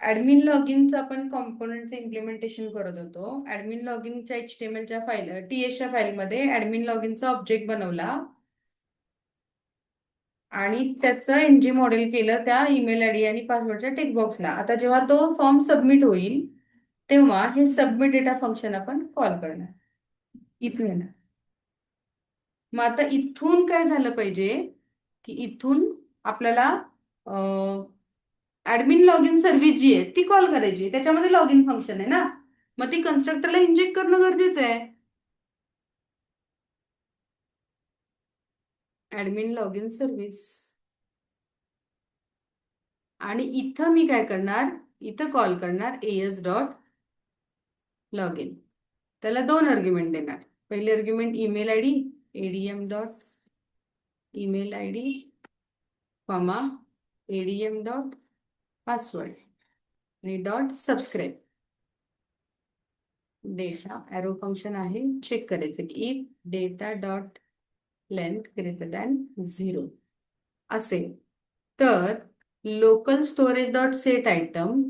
Admin लॉगिनचं आपण कॉम्पोनंटचं implementation करत होतो. ऍडमिन लॉगिनच्या HTML फाईल TS फाईलमध्ये ऍडमिन लॉगिनचा ऑब्जेक्ट बनवला आणि त्याचं NG मॉडेल केलं त्या ईमेल आयडी आणि पासवर्डच्या टेक्स्टबॉक्सला. आता जेव्हा तो फॉर्म सबमिट होईल तेव्हा हे सबमिट डेटा फंक्शन आपण कॉल करणार इथे ना. मग आता इथून काय झालं पाहिजे की इथून आपल्याला ऍडमिन लॉगिन सर्व्हिस जी आहे ती कॉल करायची आहे. त्याच्यामध्ये लॉगिन फंक्शन आहे ना, मग ती कन्स्ट्रक्टरला इंजेक्ट करणं गरजेचं आहे. ऍडमिन लॉगिन सर्व्हिस आणि इथं मी काय करणार, इथं कॉल करणार एस डॉट लॉग इन. त्याला दोन आर्ग्युमेंट देणार. पहिली argument email I D ADM dot email I D comma ADM dot password आणि dot subscribe. Data arrow function आहे, चेक करायचं की if data dot length greater than 0 असेल तर local storage dot set item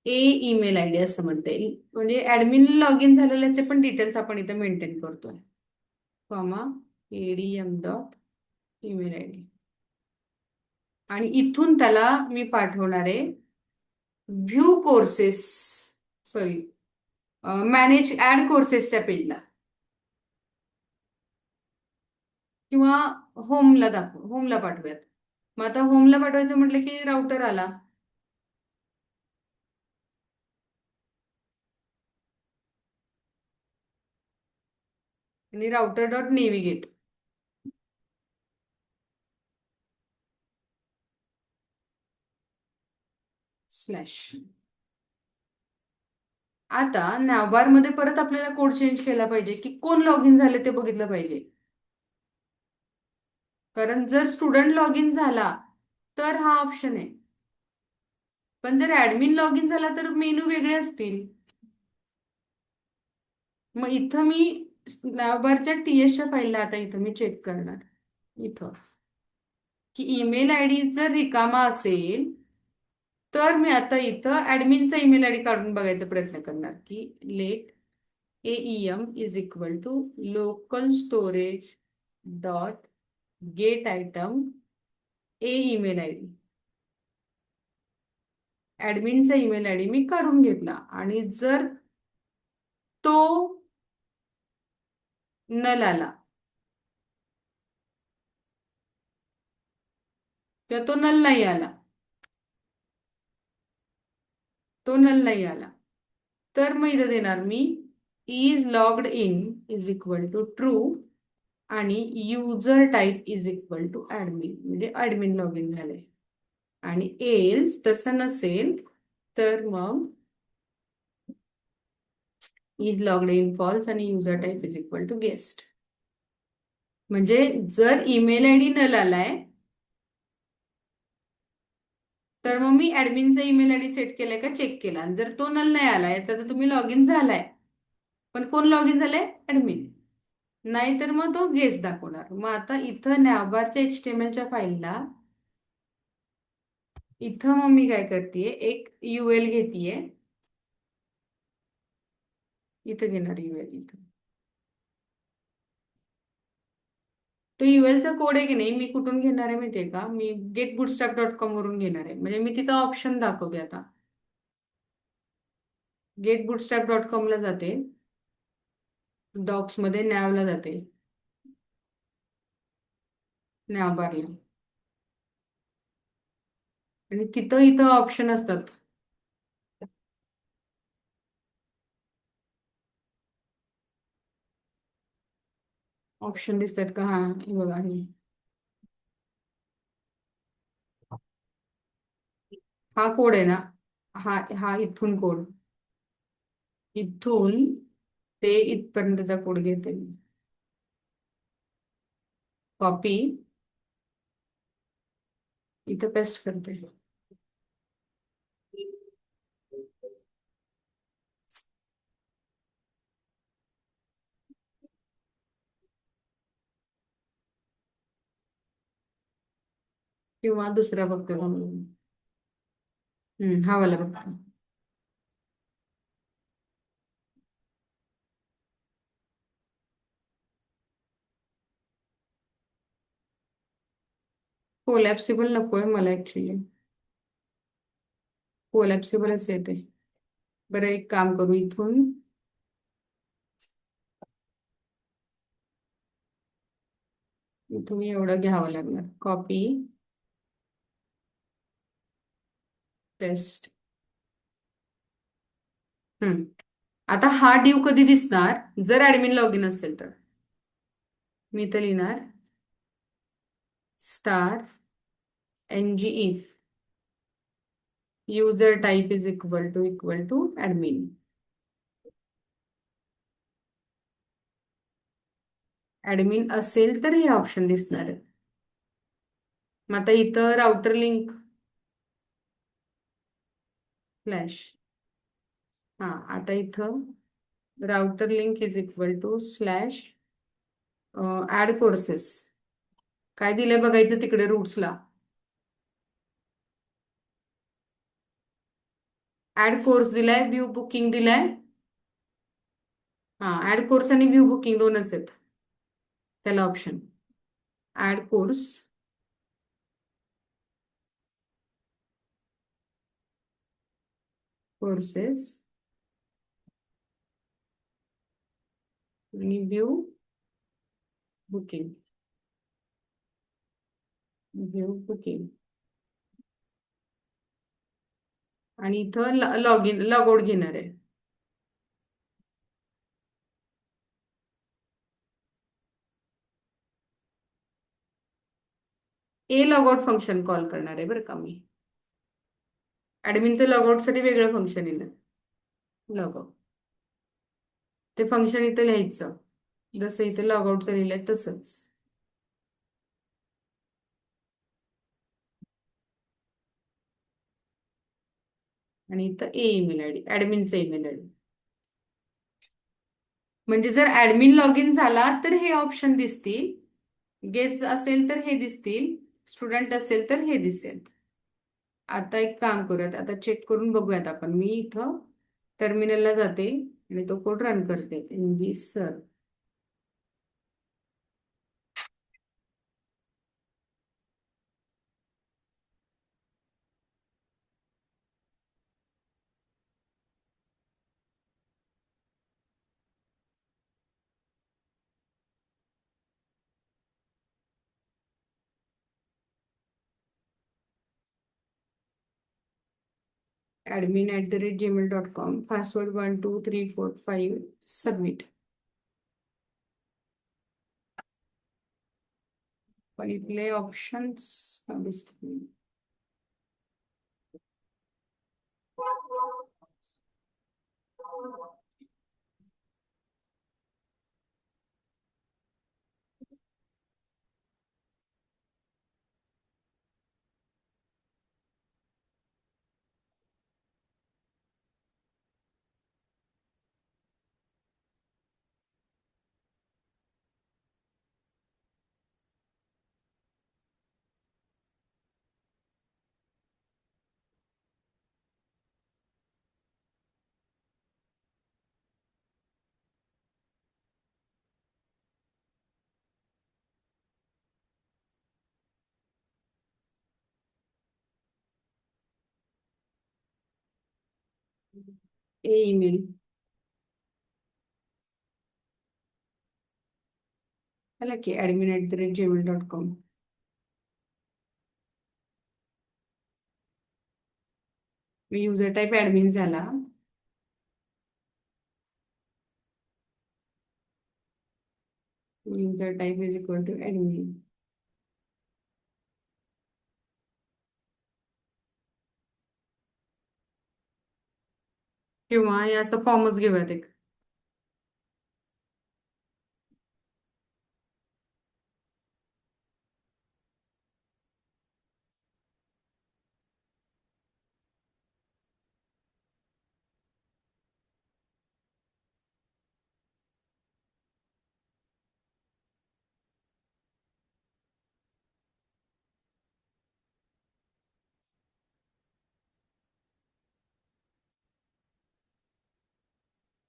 A email I D असं म्हणता येईल. म्हणजे ऍडमिन लॉग इन झालेल्याचे पण डिटेल्स आपण इथं मेंटेन करतोय. Comma ADM dot email I D आणि इथून त्याला मी पाठवणार आहे view courses, sorry manage add कोर्सेसच्या पेजला किंवा होमला पाठवूयात. मग आता होमला पाठवायचं म्हटलं की राउटर आला आणि राउटर डॉट नेव्हिगेट स्लॅश. आता नॅवबार मध्ये परत आपल्याला कोड चेंज केला पाहिजे की कोण लॉग इन झाले ते बघितलं पाहिजे. कारण जर स्टुडंट लॉग इन झाला तर हा ऑप्शन आहे, पण जर ऍडमिन लॉग इन झाला तर मेनू वेगळे असतील. मग इथं मी नॅवबारच्या TSच्या फाईलला आता इथं मी चेक करणार इथं की ईमेल आय डी जर रिकामा असेल तर मी आता इथं ऍडमिनचा ईमेल आय डी काढून बघायचा प्रयत्न करणार की let AEM is equal to local storage dot get item A email I D. ऍडमिनचा ईमेल आय डी मी काढून घेतला आणि जर तो नल आला किंवा तो नल नाही आला, तो नल नाही आला तर मग इथं देणार मी is logged in is equal to true आणि user type is equal to admin, म्हणजे ऍडमिन लॉग इन झाले. आणि एल्स तसं नसेल तर मग इज लॉग्ड इन फॉल्स आणि user type is equal to guest. म्हणजे जर ईमेल आय डी नल आलाय तर मग मी ऍडमिनचा ईमेल आय डी सेट केलाय का चेक केला, आणि जर तो नल नाही आलाय तर तुम्ही लॉग इन झालाय, पण कोण लॉग इन झालंय ऍडमिन, नाहीतर मग तो गेस्ट दाखवणार. मग आता इथं नॅवबारच्या HTMLच्या फाईलला इथं मग मी काय करतेय एक UL घेतेय, इथं घेणार UL. इथं तो ULचा कोड आहे की नाही मी कुठून घेणार आहे माहितीये का, मी getbootstrap.com वरून घेणार आहे. म्हणजे मी तिथं ऑप्शन दाखवते. आता getbootstrap.com ला जाते, डॉक्स मध्ये नॅवला जाते, नॅवबारला, आणि तिथं इथं ऑप्शन असतात. ऑप्शन दिसतात का, हा हे बघा हे, हा कोड आहे ना, हा हा इथून कोड, इथून ते इथपर्यंतचा कोड घेते मी, कॉपी इथं पेस्ट करते. किंवा दुसऱ्या बघते. हा वाला बघा. कोलॅप्सिबल नकोय मला ऍक्च्युली. कोलॅप्सिबलच येते. बरं एक काम करू इथून. इथून एवढं घ्यावं लागणार. Copy paste. हम्म. आता हा ड्यू कधी दिसणार जर ऍडमिन लॉगिन असेल तर. मी तर लिहिणार star ng if user type is equal to admin. Admin असेल तर हे ऑप्शन दिसणार आहे. मग आता इथं राउटर लिंक फ्लॅश. हा आता इथं router link is equal to slash add courses. काय दिलंय बघायचं तिकडे रूट्सला. ऍड कोर्स दिलाय, व्ह्यू बुकिंग दिलाय. हा ऍड कोर्स आणि व्ह्यू बुकिंग दोनच आहेत त्याला ऑप्शन. ऍड कोर्स कोर्सेस आणि व्ह्यू बुकिंग. व्ह्यू बुकिंग आणि इथं लॉग इन लॉग आउट घेणार आहे. ए लॉग आउट फंक्शन कॉल करणार आहे बरं का मी. ऍडमिनचं लॉग साठी वेगळं फंक्शन येणार. लॉग आउट ते फंक्शन इथं लिहायचं जसं इथे लॉग आउटचं लिहिलंय तसंच. आणि इथं ए ईमेल आय डी ऍडमिनचा ईमेल आय डी. म्हणजे जर ऍडमिन लॉग इन झाला तर हे ऑप्शन दिसतील. गेस्ट असेल तर हे दिसतील. स्टुडंट असेल तर हे दिसेल. आता एक काम करूयात. आता चेक करून बघूयात आपण. मी इथं टर्मिनलला जाते आणि तो कोड रन करते. NV sir. admin@gmail.com password 12345 submit. पण इथले ऑप्शन्स ए ईमेल आला की admin@gmail.com. मी युजर टाईप ऍडमिन झाला. User type is equal to admin. किंवा हे असं फॉर्मच घेऊयात एक.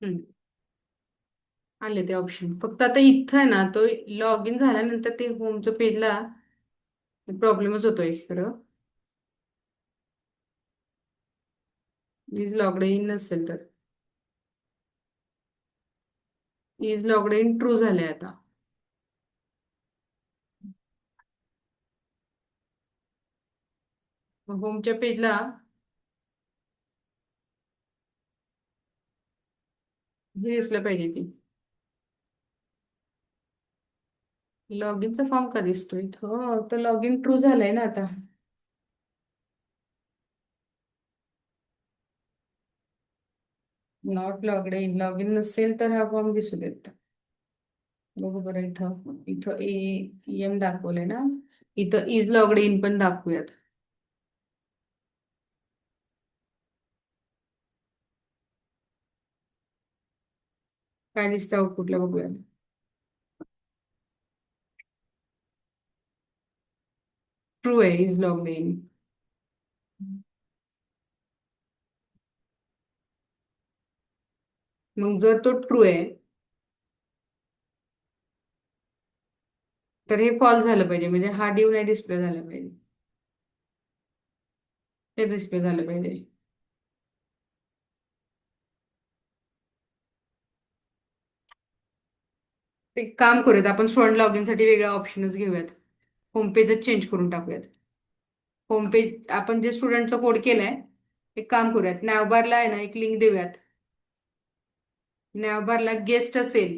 हम्म, आले ते ऑप्शन. फक्त आता इथं आहे ना, तो लॉग इन झाल्यानंतर ते होमच्या पेजला प्रॉब्लेमच होतोय खरं. इज लॉगड इन नसेल तर, इज लॉगड इन ट्रू झालंय आता. होमच्या पेजला हे दिसलं पाहिजे की लॉग इनचा फॉर्म का दिसतोय इथं. तर लॉग इन ट्रू झालंय ना आता. Not logged in, log in नसेल तर हा फॉर्म दिसू देत. बघू बरं, इथं इथं एम दाखवलंय ना, इथं इज लॉगड इन पण दाखवूयात. काय दिसतं आउटपुटला बघूया. ट्रू आहे, इज लॉगड इन. मग जर तो ट्रू आहे तर हे फॉल्स झालं पाहिजे, म्हणजे हा डिव नाही डिस्प्ले झाला पाहिजे. ते डिस्प्ले झालं पाहिजे. एक काम करूयात, आपण स्टुडंट लॉग इन साठी वेगळा ऑप्शनच घेऊयात. होम पेजच चेंज करून टाकूयात. होम पेज आपण जे स्टुडंटचा कोड केलाय, एक काम करूयात, नॅवबारला आहे ना एक लिंक देऊयात. नॅवबारला गेस्ट असेल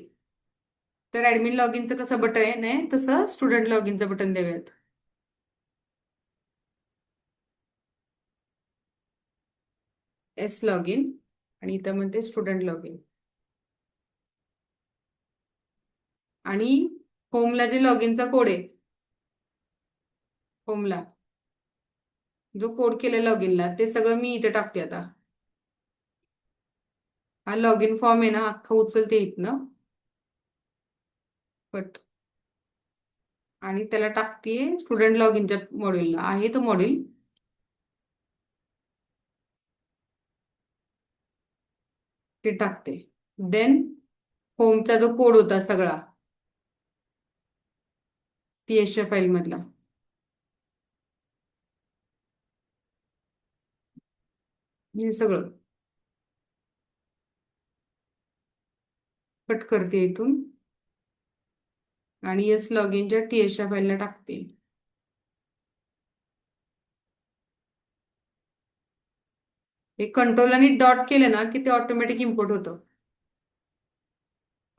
तर ऍडमिन लॉग इनचं कसं बटन आहे नाही तसं स्टुडंट लॉग इनचं बटन देऊयात. एस लॉग इन आणि इथं म्हणते स्टुडंट लॉग इन. आणि होमला जे लॉग इनचा कोड आहे, होमला जो कोड केलाय लॉग इनला ते सगळं मी इथे टाकते आता. हा लॉग इन फॉर्म आहे ना अख्खा उचलते इथनं कट, आणि त्याला टाकते स्टुडंट लॉग इनच्या मॉड्यूलला आहे तो मॉड्यूल. ते टाकते. देन होमचा जो कोड होता सगळा पीएचच्या फाईल मधला, हे सगळं कट करते इथून आणि एस लॉग इनच्या टीएसच्या फाईलला टाकते. हे कंट्रोल आणि डॉट केलं ना की ते ऑटोमॅटिक इम्पोर्ट होतं.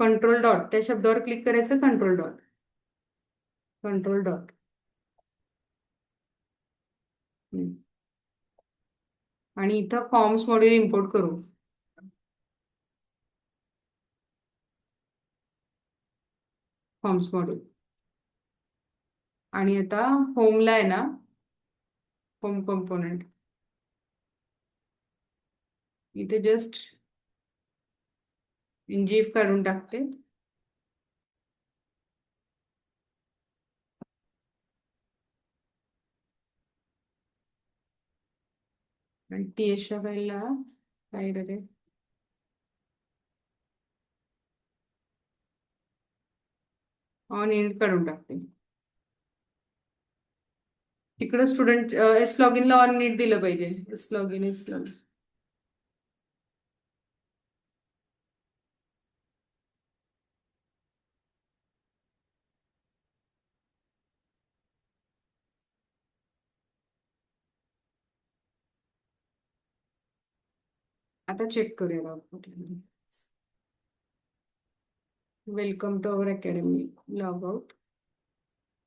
कंट्रोल डॉट त्या शब्दावर क्लिक करायचं, कंट्रोल डॉट, कंट्रोल डॉट. आणि इथं फॉर्म्स मॉड्यूल इम्पोर्ट करू. Forms module. आणि आता होमला आहे ना, होम कंपोनेंट इथे जस्ट इंजीफ काढून टाकते. आणि टीएसच्या फाईलला काय रे, ऑन एंड काढून टाकते. तिकडं स्टुडंट एस लॉग इनला ऑन नीट दिलं पाहिजे. S log in, S log. आता चेक करूया output. Welcome to our academy, log out.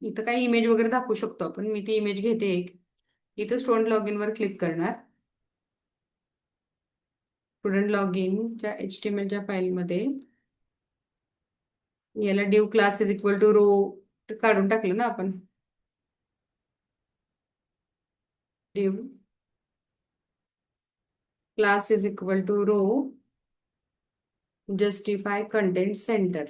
इथं काही इमेज वगैरे दाखवू शकतो आपण. मी ती इमेज घेते एक. इथं स्टुडंट लॉग इन वर क्लिक करणार. स्टुडंट लॉग इनच्या HTML फाईलमध्ये याला div class is equal to row काढून टाकलं ना आपण. Div class is equal to row justify content centre.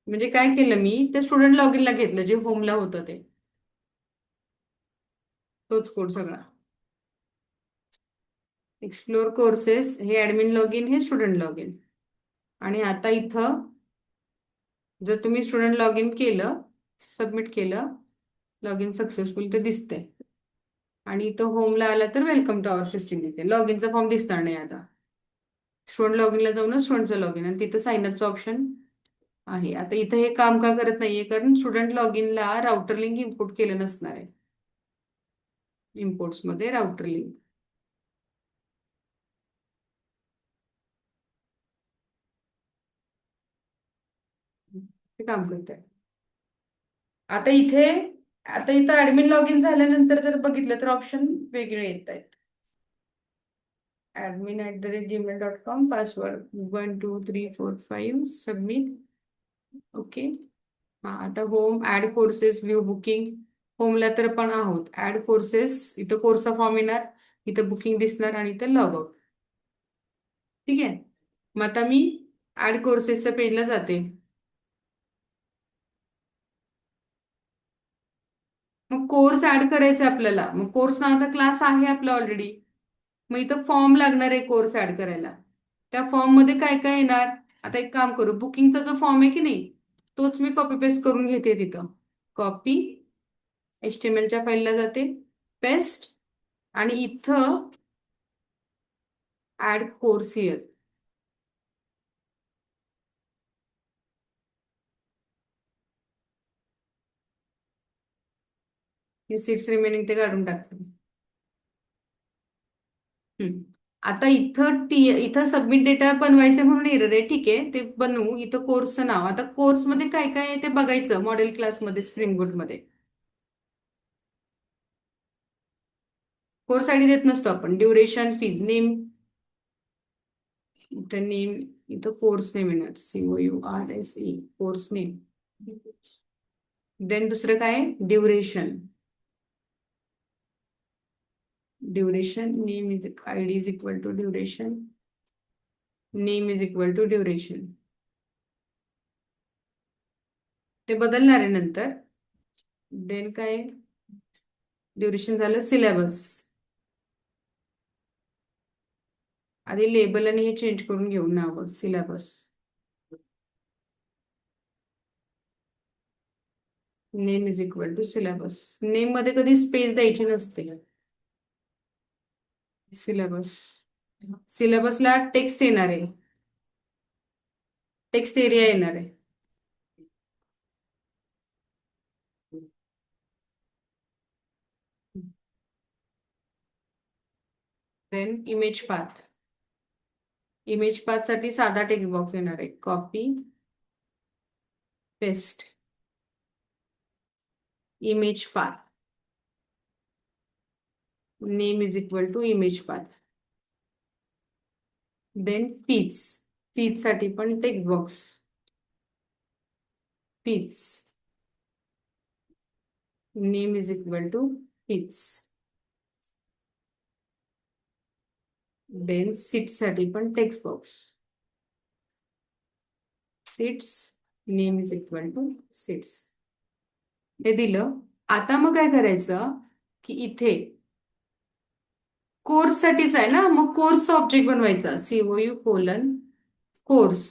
म्हणजे काय केलं मी, ते स्टुडंट लॉग इनला घेतलं जे होमला होतं ते. तोच कोड सगळा. एक्सप्लोर कोर्सेस हे ऍडमिन लॉग इन, हे स्टुडंट लॉग इन. आणि आता इथं जर तुम्ही स्टुडंट लॉग इन केलं, सबमिट केलं, लॉग इन सक्सेसफुल ते दिसतंय. आणि इथं होमला आला तर वेलकम टू आवर सिस्टीम इथे लॉग इनचा फॉर्म दिसणार नाही आता. स्टुडंट लॉग इनला जाऊन स्टुडंटचं लॉग इन आणि तिथं साइनअपचं ऑप्शन आहे. आता इथं हे काम का करत नाहीये, कारण स्टुडंट लॉग इनला राउटर लिंक इम्पोर्ट केलं नसणार आहे. इम्पोर्ट्स मध्ये राउटर लिंक हे काम करत आहे. आता इथे आता इथं ऍडमिन लॉग इन झाल्यानंतर जर बघितलं तर ऑप्शन वेगळे येत आहेत. admin@gmail.com, password 1 2 3 4 5, submit. ओके. हा, आता home, add courses, view booking. होमला तर पण आहोत. ऍड कोर्सेस, इथं कोर्सचा फॉर्म येणार, इथं बुकिंग दिसणार आणि इथं लॉग आउट. ठीक आहे. मग आता मी ऍड कोर्सेसच्या पेजला जाते. मग कोर्स ऍड करायचा आपल्याला. मग कोर्स नावाचा क्लास आहे आपला ऑलरेडी. मग इथं फॉर्म लागणार आहे कोर्स ऍड करायला. त्या फॉर्म मध्ये काय काय येणार? आता एक काम करू, बुकिंगचा जो फॉर्म आहे की नाही, तोच मी कॉपी पेस्ट करून घेते तिथं. कॉपी, HTML च्या फाईलला जाते, पेस्ट, आणि इथं ऍड कोर्स हिअर. हे सीट्स रिमेनिंग ते काढून टाकते. हम्म. आता इथं सबमिट डेटा बनवायचे म्हणून एरर आहे. ठीक आहे, ते बनवू. इथं कोर्सचं नाव, आता कोर्समध्ये काय काय आहे ते बघायचं. मॉडेल क्लासमध्ये स्प्रिंग बूट मध्ये कोर्स आयडी देत नसतो आपण. Duration, fees, name. इथं नेम, इथं कोर्स नेम येणार, COURSE, कोर्स नेम. देन दुसरं काय? Duration. Duration name is ID is equal to duration, name is equal to duration. ते बदलणार आहे नंतर. देन काय? ड्युरेशन झालं. सिलेबस, आधी लेबल आणि हे चेंज करून घेऊ नाव. Syllabus, name is equal to syllabus. Name मध्ये कधी स्पेस द्यायची नसते. सिलेबस, सिलेबसला टेक्स्ट येणार आहे, टेक्स्ट एरिया येणार आहे. Then image path, image path साठी साधा टेक्स्ट बॉक्स येणार आहे. Copy, paste, image path, name is equal to image path. Then pitch, pitch साठी पण text box, pitch, name is equal to pitch. Then seat साठी पण text box, seats, name is equal to seats. हे दिलं. आता मग काय करायचं की इथे कोर्स साठीच आहे ना, मग कोर्स ऑब्जेक्ट बनवायचा. COU: course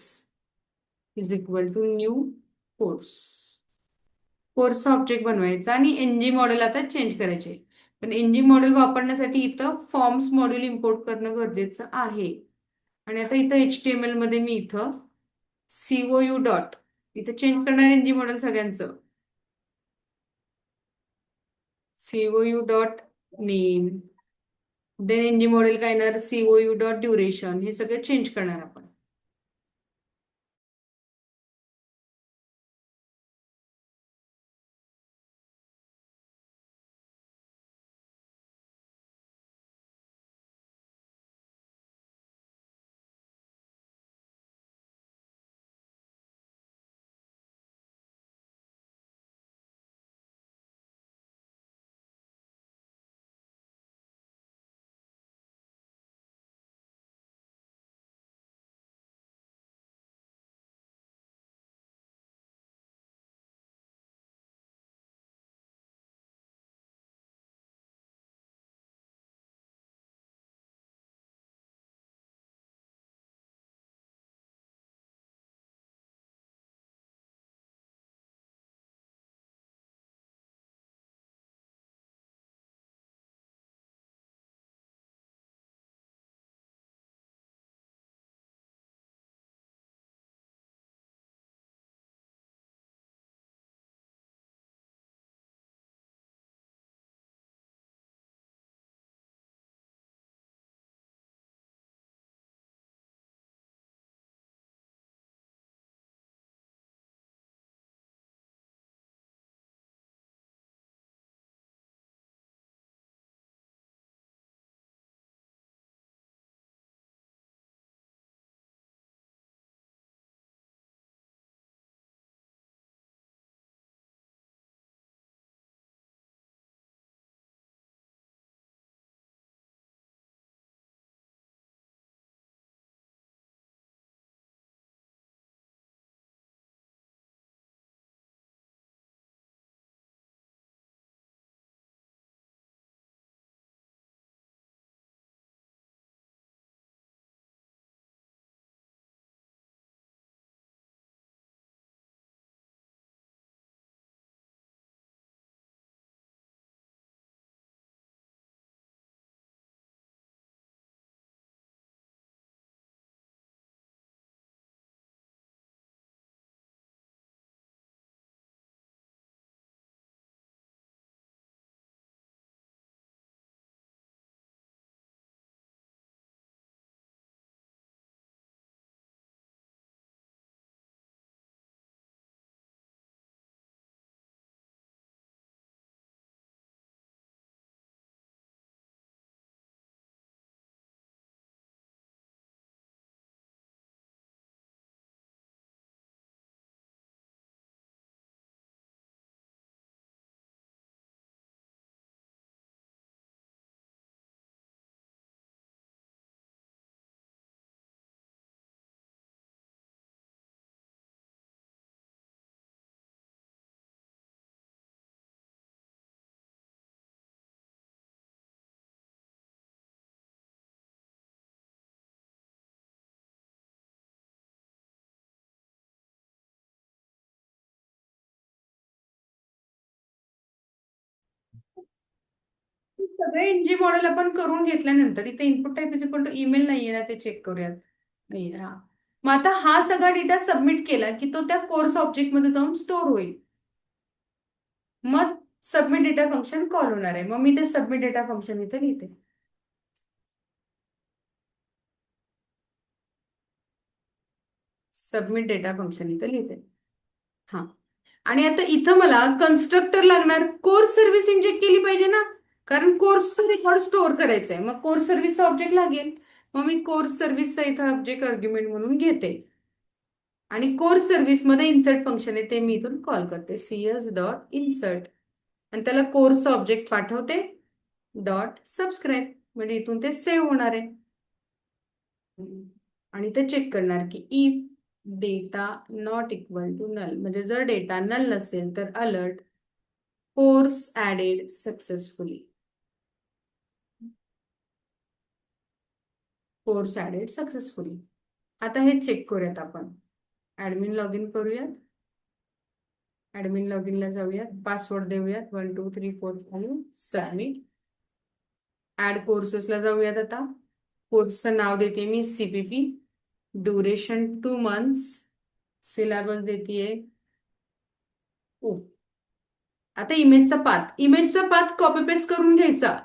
is equal to new course. कोर्सचा ऑब्जेक्ट बनवायचा आणि NG मॉडेल आता चेंज करायचे. पण NG मॉडेल वापरण्यासाठी इथं फॉर्म्स मॉड्यूल इम्पोर्ट करणं गरजेचं आहे. आणि आता इथं HTML मध्ये मी इथं COU डॉट, इथं चेंज करणार NG मॉडेल सगळ्यांचं. COU dot name, then NG model काय येणार? COU dot duration. हे सगळं चेंज करणार आपण. सगळे एनजी मॉडेल आपण करून घेतल्यानंतर इथे input type is equal to email नाहीये ना, ते चेक करूयात. नाही, हा. मग आता हा सगळा डेटा सबमिट केला की तो त्या कोर्स ऑब्जेक्ट मध्ये जाऊन स्टोअर होईल. मग सबमिट डेटा फंक्शन कॉल होणार आहे. मग मी ते सबमिट डेटा फंक्शन इथे लिहिते. सबमिट डेटा फंक्शन इथे लिहिते. हा. आणि आता इथं मला कन्स्ट्रक्टर लागणार. कोर्स सर्व्हिस इंजेक्ट केली पाहिजे ना, कारण कोर्सचं रेकॉर्ड स्टोअर करायचं आहे. मग कोर्स सर्व्हिसचा ऑब्जेक्ट लागेल. मग मी कोर्स सर्व्हिसचा इथं ऑब्जेक्ट आर्ग्युमेंट म्हणून घेते. आणि कोर्स सर्व्हिस मध्ये इन्सर्ट फंक्शन आहे, ते मी इथून कॉल करते, cs डॉट इन्सर्ट. आणि त्याला कोर्स ऑब्जेक्ट पाठवते डॉट सबस्क्राईब. म्हणजे इथून ते सेव्ह होणार आहे. आणि ते चेक करणार की if data not equal to null, म्हणजे जर डेटा नल नसेल तर alert course added successfully. Course added successfully. आता हे चेक करूयात आपण. ऍडमिन लॉग इन करूयात. ऍडमिन लॉग इनला जाऊयात, पासवर्ड देऊयात 12345 सबमिट. ऍड कोर्सेसला जाऊयात. आता कोर्सचं नाव देते मी CPP, ड्युरेशन 2 months, सिलेबस देतीये. ओ, आता इमेजचा पाथ कॉपी पेस्ट करून घ्यायचा.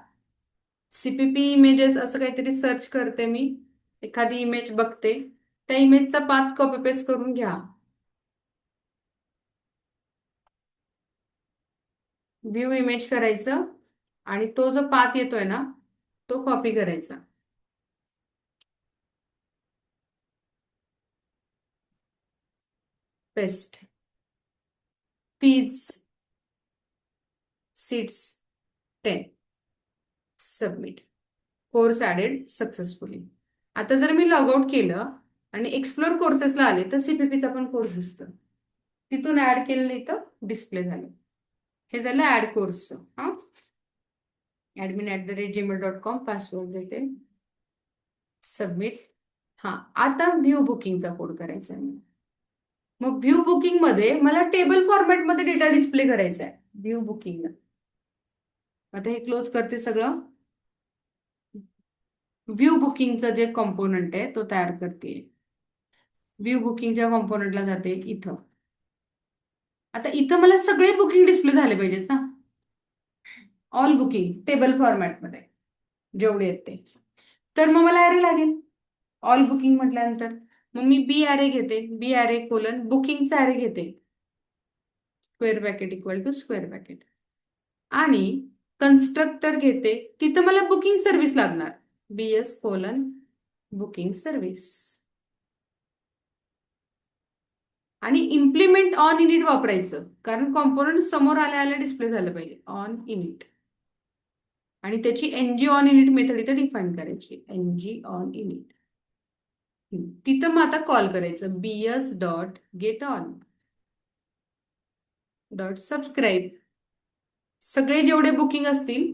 CPP इमेजेस असं काहीतरी सर्च करते मी, एखादी इमेज बघते, त्या इमेजचा पाथ कॉपी पेस्ट करून घ्या. व्ह्यू इमेज करायचं आणि तो जो पाथ येतोय ना, तो कॉपी करायचा. Paste. Fees seats 10. Submit. Course added successfully. आता जर मी लॉग आउट केलं आणि एक्सप्लोर कोर्सेसला आले तर CPPचा पण कोर्स दिसतो. तिथून ऍड केलेलं इथं डिस्प्ले झालं. हे झालं ऍड कोर्सचं. हा, admin@gmail.com पासवर्ड देते. सबमिट. हा, आता व्ह्यू बुकिंगचा कोड करायचा आहे. मग व्ह्यू बुकिंग मध्ये मला टेबल फॉर्मॅटमध्ये डेटा डिस्प्ले करायचा आहे. व्ह्यू बुकिंगला आता हे क्लोज करते सगळं. व्ह्यू बुकिंगचं जे कॉम्पोनंट आहे तो तयार करते. व्ह्यू बुकिंगच्या कॉम्पोनंटला जाते इथं. आता इथं मला सगळे बुकिंग डिस्प्ले झाले पाहिजेत ना, ऑल बुकिंग टेबल फॉर्मॅटमध्ये जेवढे आहेत ते. तर मग मला ॲरे लागेल ऑल बुकिंग म्हटल्यानंतर. मग मी बी घेते, बी कोलन बुकिंगचा ॲरे घेते, square bracket equal to square bracket. आणि कन्स्ट्रक्टर घेते, तिथं मला बुकिंग सर्व्हिस लागणार, BS कोलन बुकिंग सर्व्हिस. आणि इम्प्लिमेंट ऑन इनिट वापरायचं, कारण कॉम्पोनंट समोर आल्या आल्या डिस्प्ले झालं पाहिजे ऑन इनिट. आणि त्याची NG ऑन इनिट मेथड इथे डिफाईन करायची, NG ऑन इनिट. तिथं मग आता कॉल करायचं BS dot get on dot subscribe. सगळे जेवढे बुकिंग असतील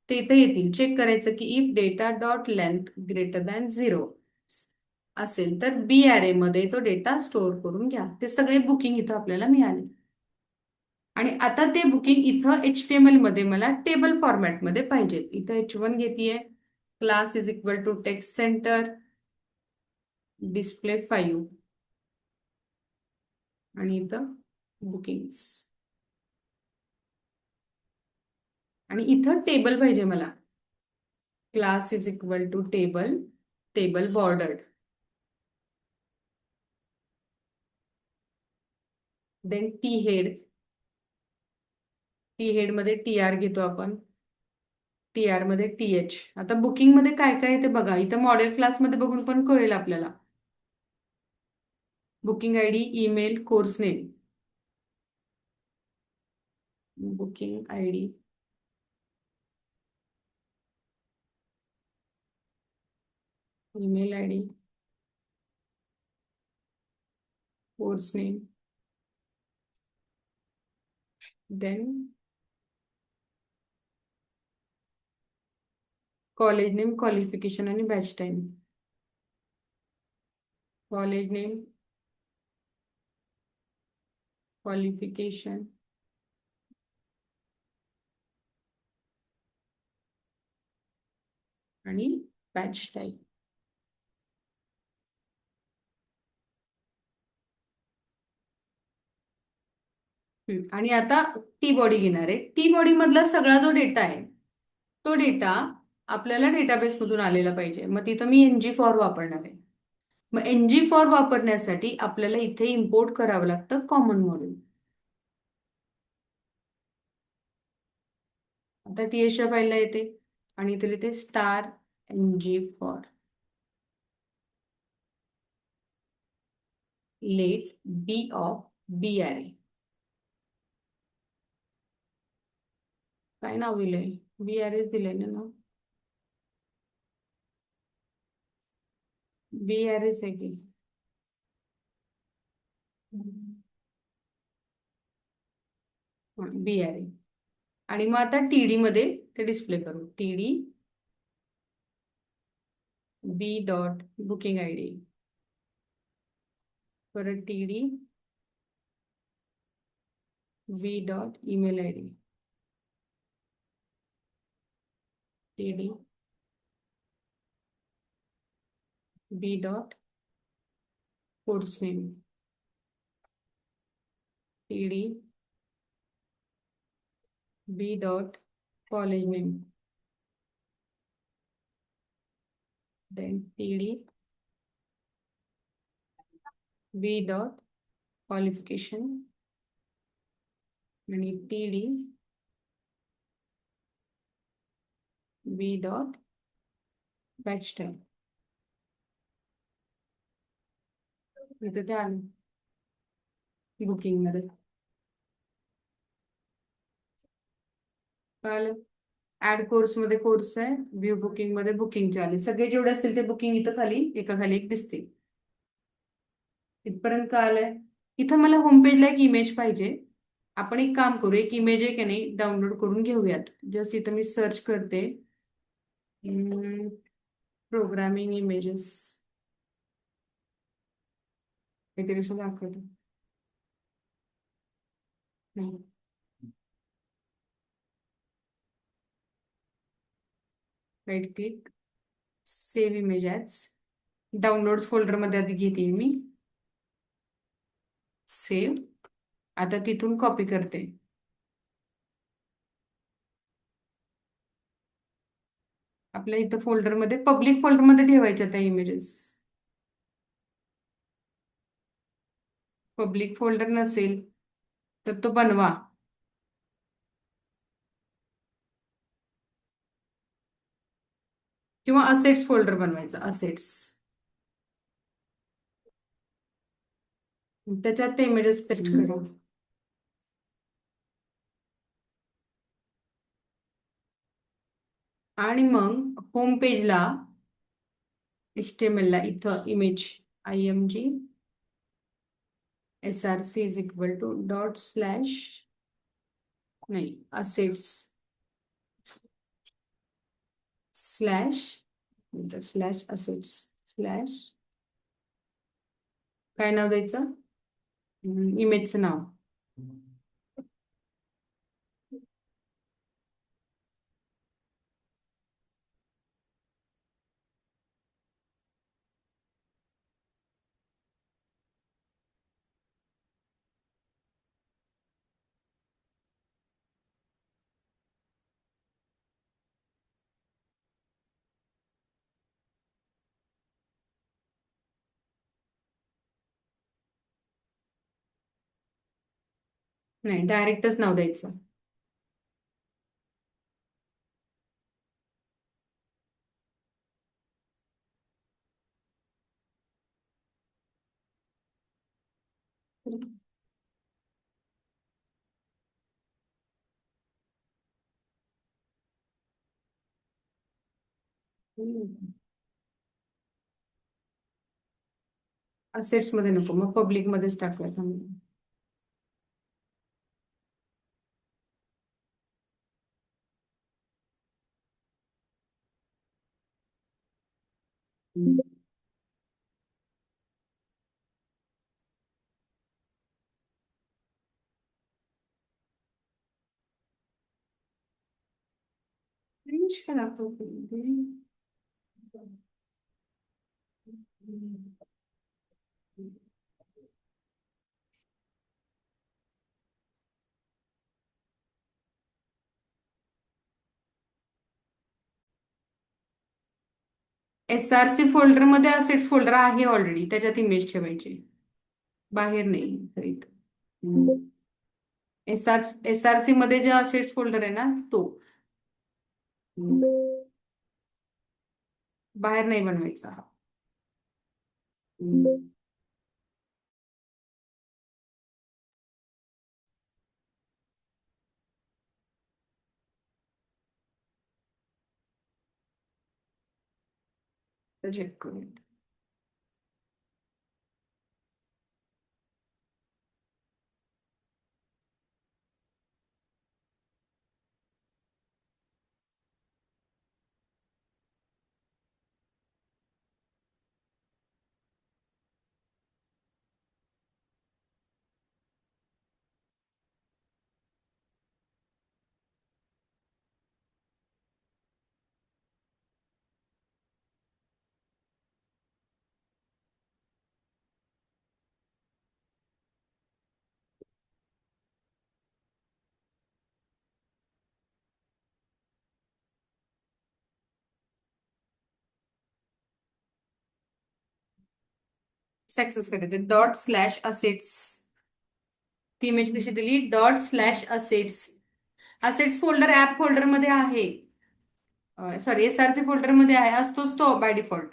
ते इथे येतील. चेक करायचं की if data dot length greater than 0 असेल तर बी ॲरे मध्ये तो डेटा स्टोअर करून घ्या. ते सगळे बुकिंग इथं आपल्याला मिळाले. आणि आता ते बुकिंग इथं HTML मध्ये मला टेबल फॉर्मॅटमध्ये पाहिजेत. इथं H1 घेतीये, class is equal to text center display 5 आणि इथं बुकिंग्स. आणि इथं टेबल पाहिजे मला, class is equal to table, table bordered. Then T head मध्ये TR घेतो आपण, TR मध्ये TH. आता बुकिंग मध्ये काय काय ते बघा, इथं मॉडेल क्लासमध्ये बघून पण कळेल आपल्याला. Booking ID, email, course name. Booking ID, email ID, course name, then college name, qualification आणि batch time. College name, qualification, आणि बॅच टाईप. आणि आता टी बॉडी घेणार आहे. टी बॉडी मधला सगळा जो डेटा आहे तो डेटा आपल्याला डेटाबेस मधून आलेला पाहिजे. मग तिथं मी एनजी फॉर वापरणार आहे. मग एनजी फॉर वापरण्यासाठी आपल्याला इथे इम्पोर्ट करावं लागतं कॉमन मॉड्यूल. आता टीएस च्या फाईलला येते आणि इथे लिहिते star NG for let B of B अरे. काय नाव दिलंय? बी अरेच दिलंय ना नाव. बी अरेच आहे की. बी अरे. आणि मग आता टीडी मध्ये ते डिस्प्ले करू. TD B dot booking I D, परत TD B dot email I D, TD B dot course name, TD B dot college name, then TD B dot qualification आणि TD B dot batch time. इथे ते आलं booking मध्ये. कळलं? Add course मध्ये course आहे, view booking मध्ये बुकिंगचे आले. सगळे जेवढे असतील ते बुकिंग इथं खाली एका खाली एक दिसते. इथपर्यंत कळलंय? इथं मला होम पेजला एक इमेज पाहिजे. आपण एक काम करू, एक इमेज आहे की नाही डाउनलोड करून घेऊयात. जस्ट इथं मी सर्च करते प्रोग्रामिंग इमेजेस, काहीतरी असं दाखवतो. नाही, right click, save image as. Downloads folder मध्ये आधी घेते मी, सेव्ह. आता तिथून कॉपी करते. आपल्या इथं फोल्डरमध्ये, पब्लिक फोल्डरमध्ये ठेवायच्या त्या इमेजेस. पब्लिक फोल्डर नसेल तर तो बनवा. किंवा असेट्स फोल्डर बनवायचा, असेट्स. त्याच्यात ते इमेजेस पेस्ट करा. आणि मग होम पेजला HTML ला इथं image img src is equal to dot slash, नाही assets slash, slash assets slash, काय नाव द्यायचं? इमेजचं नाव. नाही, डायरेक्टच नाव द्यायचं. असेट्स मध्ये नको, मग पब्लिक मध्येच टाकूयात. रेंज का दाखवते? SRC फोल्डर मध्ये असेट्स फोल्डर आहे ऑलरेडी, त्याच्यात इमेज ठेवायची, बाहेर नाही. एसआरसी मध्ये जे असेट्स फोल्डर आहे ना तो, बाहेर नाही बनवायचा. चेक करूयात. सक्सेस करायचे ./assets. ती इमेज कशी दिली, ./assets. Assets folder app folder मध्ये आहे, सॉरी एसआरसी फोल्डर मध्ये आहे, असतोच तो बाय डिफॉल्ट.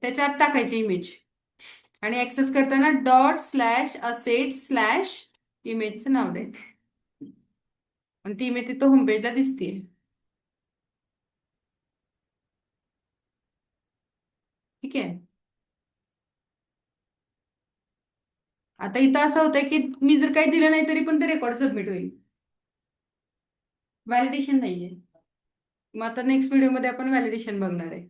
त्याच्यात टाकायची इमेज आणि ऍक्सेस करताना ./assets/ इमेजचं नाव द्यायचं, आणि ती इमेज तिथं होमपेजला दिसते. ठीक आहे. आता इथं असं होतंय की मी जर काही दिलं नाही तरी पण ते रेकॉर्ड सबमिट होईल, व्हॅलिडेशन नाहीये. मग आता नेक्स्ट व्हिडिओमध्ये आपण व्हॅलिडेशन बघणार आहे.